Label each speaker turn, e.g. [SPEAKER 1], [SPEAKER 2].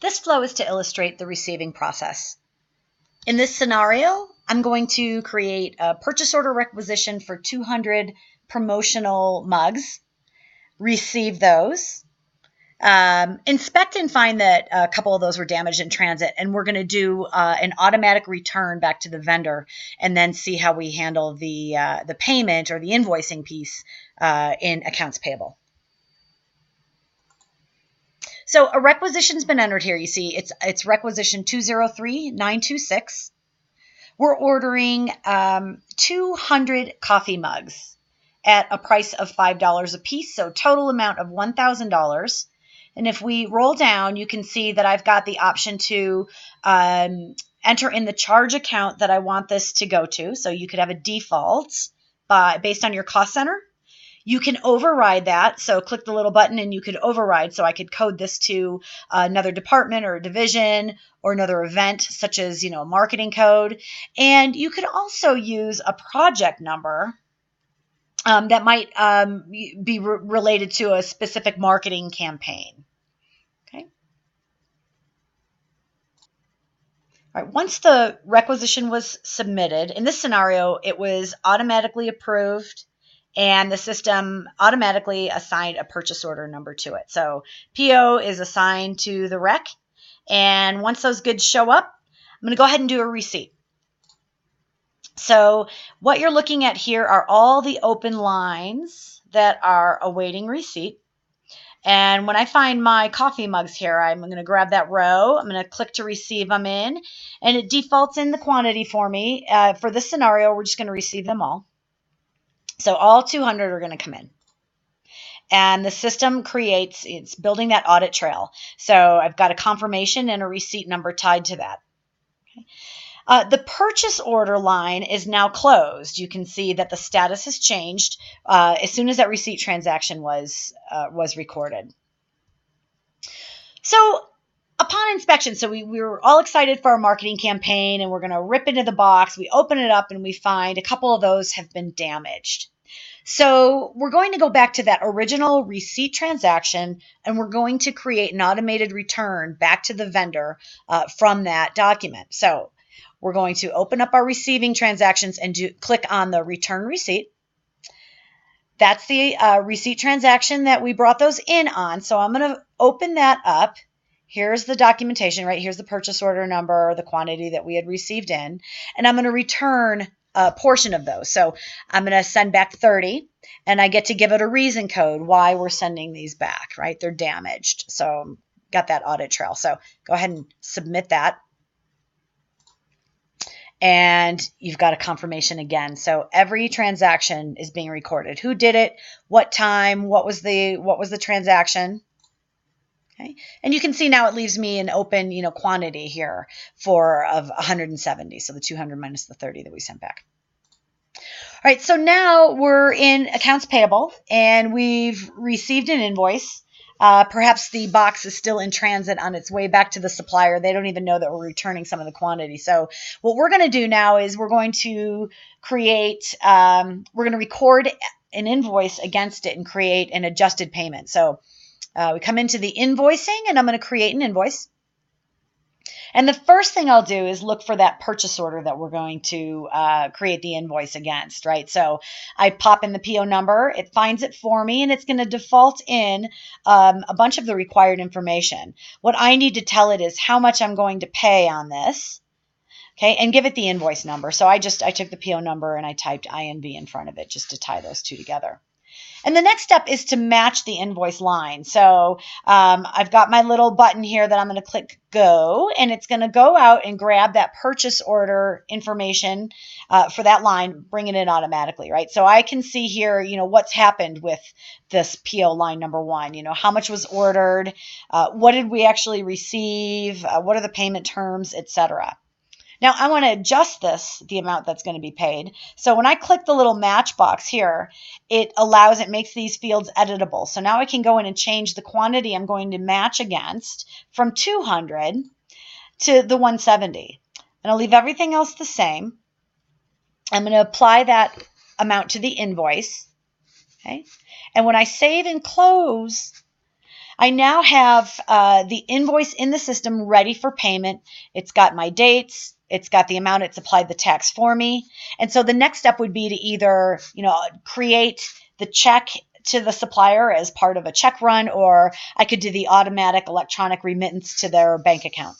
[SPEAKER 1] This flow is to illustrate the receiving process. In this scenario, I'm going to create a purchase order requisition for 200 promotional mugs, receive those, inspect and find that a couple of those were damaged in transit, and we're going to do an automatic return back to the vendor, and then see how we handle the payment or the invoicing piece in accounts payable. So a requisition's been entered here. You see, it's requisition 203926. We're ordering 200 coffee mugs at a price of $5 a piece, so total amount of $1,000. And if we roll down, you can see that I've got the option to enter in the charge account that I want this to go to. So you could have a default based on your cost center. You can override that. So click the little button and you could override. So I could code this to another department or a division or another event, such as, a marketing code. And you could also use a project number that might be related to a specific marketing campaign. Okay. All right. Once the requisition was submitted, in this scenario, it was automatically approved, and the system automatically assigned a purchase order number to it. So PO is assigned to the rec. And once those goods show up, I'm going to go ahead and do a receipt. So what you're looking at here are all the open lines that are awaiting receipt. And when I find my coffee mugs here, I'm going to grab that row. I'm going to click to receive them in, and it defaults in the quantity for me. For this scenario, we're just going to receive them all. So all 200 are going to come in. And the system it's building that audit trail. So I've got a confirmation and a receipt number tied to that. Okay. The purchase order line is now closed. You can see that the status has changed as soon as that receipt transaction was recorded. So upon inspection, so we were all excited for our marketing campaign, and we're going to rip into the box. We open it up and we find a couple of those have been damaged. So we're going to go back to that original receipt transaction, and we're going to create an automated return back to the vendor from that document. So we're going to open up our receiving transactions and click on the return receipt. That's the receipt transaction that we brought those in on. So I'm going to open that up. Here's the documentation, right? Here's the purchase order number, the quantity that we had received in, and I'm going to return a portion of those. So I'm going to send back 30, and I get to give it a reason code why we're sending these back, right? They're damaged. So got that audit trail. So go ahead and submit that. And you've got a confirmation again. So every transaction is being recorded. Who did it? What time? What was the transaction? Okay. And you can see now it leaves me an open, quantity here of 170. So the 200 minus the 30 that we sent back. All right. So now we're in accounts payable, and we've received an invoice. Perhaps the box is still in transit on its way back to the supplier. They don't even know that we're returning some of the quantity. So what we're going to do now is we're going to we're going to record an invoice against it and create an adjusted payment. So we come into the invoicing, and I'm going to create an invoice. And the first thing I'll do is look for that purchase order that we're going to create the invoice against, right? So I pop in the PO number, it finds it for me, and it's going to default in a bunch of the required information. What I need to tell it is how much I'm going to pay on this, okay, and give it the invoice number. So I took the PO number and I typed INV in front of it just to tie those two together. And the next step is to match the invoice line. So I've got my little button here that I'm going to click go, and it's going to go out and grab that purchase order information for that line, bringing it automatically, right? So I can see here, what's happened with this PO line number 1, how much was ordered, what did we actually receive, what are the payment terms, etc. Now I want to adjust the amount that's going to be paid. So when I click the little match box here, it makes these fields editable. So now I can go in and change the quantity I'm going to match against from 200 to the 170. And I'll leave everything else the same. I'm going to apply that amount to the invoice. Okay. And when I save and close, I now have the invoice in the system ready for payment. It's got my dates. It's got the amount it's applied the tax for me. And so the next step would be to either, create the check to the supplier as part of a check run, or I could do the automatic electronic remittance to their bank account.